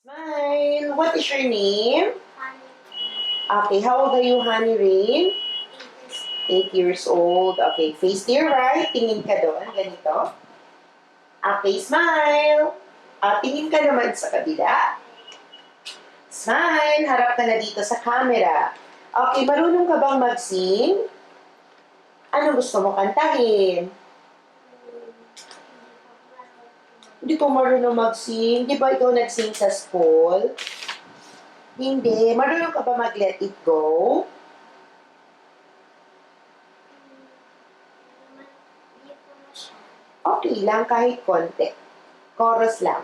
Smile. What is your name? Honey. Okay, how old are you, Honey Rain? 8 years old. Okay, face to your right. Tingin ka doon. Ganito. Okay, smile. Tingin ka naman sa kabila. Smile. Harap ka na dito sa camera. Okay, marunong ka bang mag-sing? Ano gusto mo kantahin? Hindi ko marunong mag-sing. Di ba ikaw nag-sing sa school? Hindi. Marunong ka ba mag-let it go? Hindi po na siya. Okay lang, kahit konti. Chorus lang.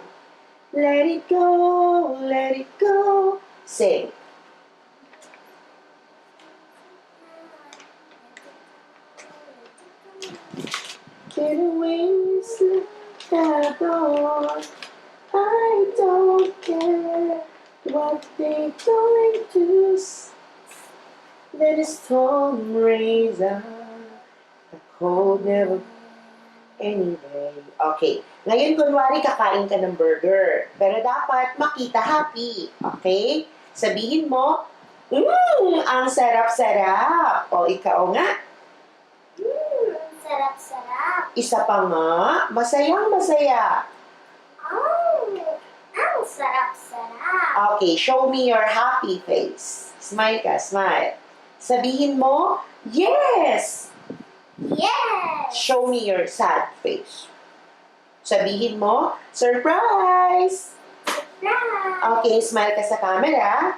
Let it go, let it go. Sing. Get away, slip that door. I don't care what they're going to say. Let the storm raise up. The cold never anyway. Okay. Ngayon, kunwari kakain ka ng burger. Pero dapat makita happy. Okay? Sabihin mo, ang sarap-sarap. O, ikaw nga. Sarap-sarap. Isa pa nga, masayang-masaya. Ang sarap-sarap. Okay, show me your happy face. Smile ka, smile. Sabihin mo, yes! Yes! Show me your sad face. Sabihin mo, surprise! Surprise! Okay, smile ka sa camera.